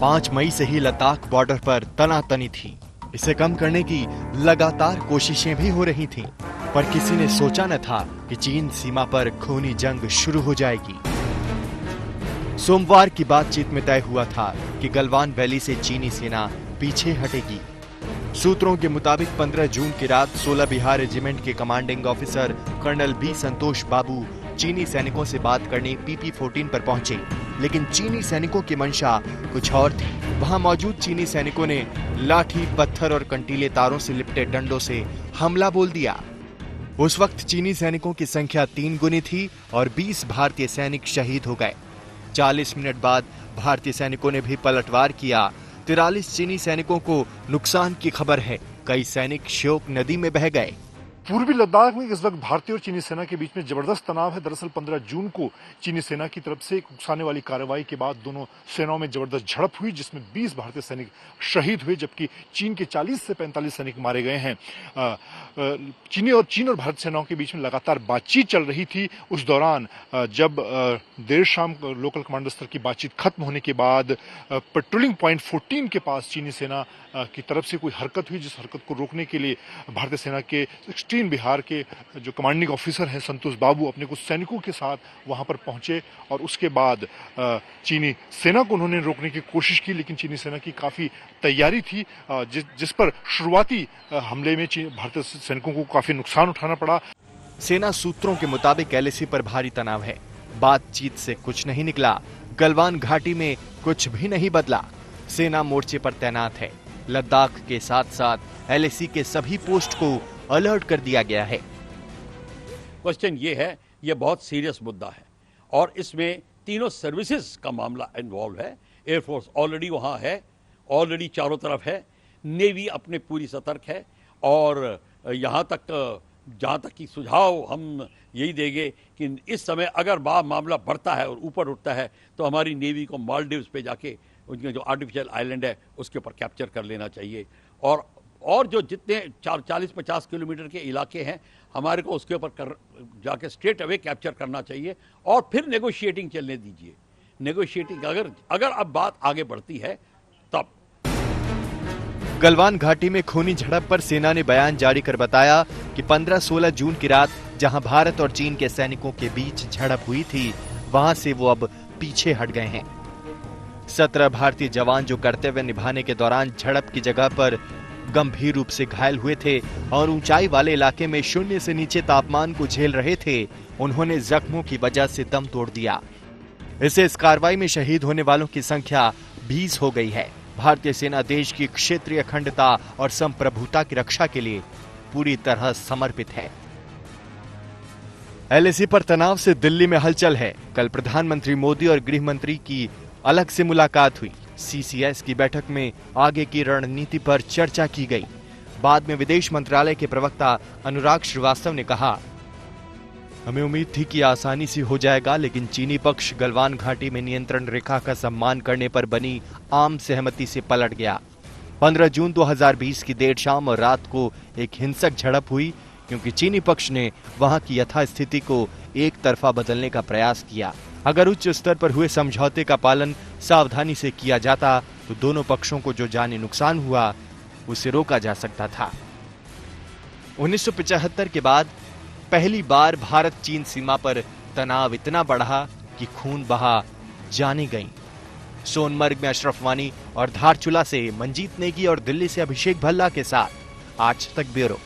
5 मई से ही लद्दाख बॉर्डर पर तनातनी थी। इसे कम करने की लगातार कोशिशें भी हो रही थीं, पर किसी ने सोचा न था कि चीन सीमा पर खूनी जंग शुरू हो जाएगी। सोमवार की बातचीत में तय हुआ था कि गलवान वैली से चीनी सेना पीछे हटेगी। सूत्रों के मुताबिक 15 जून की रात 16 बिहार रेजिमेंट के कमांडिंग ऑफिसर कर्नल बी संतोष बाबू चीनी सैनिकों से बात करने PP-14 पर पहुंचे, लेकिन चीनी सैनिकों की मंशा कुछ और थी। वहां मौजूद चीनी सैनिकों ने लाठी, पत्थर और कंटीले तारों से लिपटे डंडों से हमला बोल दिया। उस वक्त चीनी सैनिकों की संख्या 3 गुनी थी और 20 भारतीय सैनिक शहीद हो गए। 40 मिनट बाद भारतीय सैनिकों ने भी पलटवार किया। 43 चीनी सैनिकों को नुकसान की खबर है। कई सैनिक श्योक नदी में बह गए। पूर्वी लद्दाख में इस वक्त भारतीय और चीनी सेना के बीच में जबरदस्त तनाव है। दरअसल 15 जून को चीनी सेना की तरफ से एक उकसाने वाली कार्रवाई के बाद दोनों सेनाओं में जबरदस्त झड़प हुई, जिसमें 20 भारतीय सैनिक शहीद हुए, जबकि चीन के 40 से 45 सैनिक मारे गए हैं। चीन और भारत सेनाओं के बीच में लगातार बातचीत चल रही थी। उस दौरान जब देर शाम लोकल कमांडर स्तर की बातचीत खत्म होने के बाद पेट्रोलिंग पॉइंट 14 के पास चीनी सेना की तरफ से कोई हरकत हुई, जिस हरकत को रोकने के लिए भारतीय सेना के बिहार के जो कमांडिंग ऑफिसर हैं संतोष बाबू अपने कुछ सैनिकों के साथ वहां पर पहुंचे और उसके बाद चीनी सेना को उन्होंने रोकने की कोशिश की, लेकिन चीनी सेना की काफी तैयारी थी, जिस पर शुरुआती हमले में भारतीय सैनिकों को काफी नुकसान उठाना पड़ा। सेना सूत्रों के मुताबिक LAC पर भारी तनाव है। बातचीत से कुछ नहीं निकला। गलवान घाटी में कुछ भी नहीं बदला। सेना मोर्चे पर तैनात है। लद्दाख के साथ साथ LAC के सभी पोस्ट को अलर्ट कर दिया गया है। क्वेश्चन ये है, ये बहुत सीरियस मुद्दा है और इसमें तीनों सर्विसेज का मामला इन्वॉल्व है। एयरफोर्स ऑलरेडी वहां है, ऑलरेडी चारों तरफ है। नेवी अपने पूरी सतर्क है और यहाँ तक जहाँ तक की सुझाव हम यही देंगे कि इस समय अगर मामला बढ़ता है और ऊपर उठता है तो हमारी नेवी को मालदीव्स पे जाके उनके जो आर्टिफिशियल आइलैंड है उसके ऊपर कैप्चर कर लेना चाहिए और जो जितने 40-50 किलोमीटर के इलाके हैं हमारे को उसके ऊपर जाके स्ट्रेट अवे कैप्चर करना चाहिए और फिर नेगोशिएटिंग चलने दीजिए। नेगोशिएटिंग अगर अब बात आगे बढ़ती है तब। गलवान घाटी में खूनी झड़प पर सेना ने बयान जारी कर बताया कि 15-16 जून की रात जहां भारत और चीन के सैनिकों के बीच झड़प हुई थी, वहां से वो अब पीछे हट गए हैं। 17 भारतीय जवान जो कर्तव्य निभाने के दौरान झड़प की जगह पर गंभीर रूप से घायल हुए थे और ऊंचाई वाले इलाके में 0 से नीचे तापमान को झेल रहे थे, उन्होंने जख्मों की वजह से दम तोड़ दिया। इससे इस कार्रवाई में शहीद होने वालों की संख्या 20 हो गई है। भारतीय सेना देश की क्षेत्रीय अखंडता और संप्रभुता की रक्षा के लिए पूरी तरह समर्पित है। LAC पर तनाव से दिल्ली में हलचल है। कल प्रधानमंत्री मोदी और गृह मंत्री की अलग से मुलाकात हुई। CCS की बैठक में आगे की रणनीति पर चर्चा की गई। बाद में विदेश मंत्रालय के प्रवक्ता अनुराग श्रीवास्तव ने कहा, हमें उम्मीद थी कि आसानी से हो जाएगा, लेकिन चीनी पक्ष गलवान घाटी में नियंत्रण रेखा का सम्मान करने पर बनी आम सहमति से पलट गया। 15 जून 2020 की देर शाम और रात को एक हिंसक झड़प हुई, क्योंकि चीनी पक्ष ने वहां की यथास्थिति को एक तरफा बदलने का प्रयास किया। अगर उच्च स्तर पर हुए समझौते का पालन सावधानी से किया जाता तो दोनों पक्षों को जो जानी नुकसान हुआ उसे रोका जा सकता था। 1975 के बाद पहली बार भारत चीन सीमा पर तनाव इतना बढ़ा कि खून बहा जाने गई। सोनमर्ग में अशरफ वानी और धारचूला से मंजीत नेगी और दिल्ली से अभिषेक भल्ला के साथ आज तक ब्यूरो।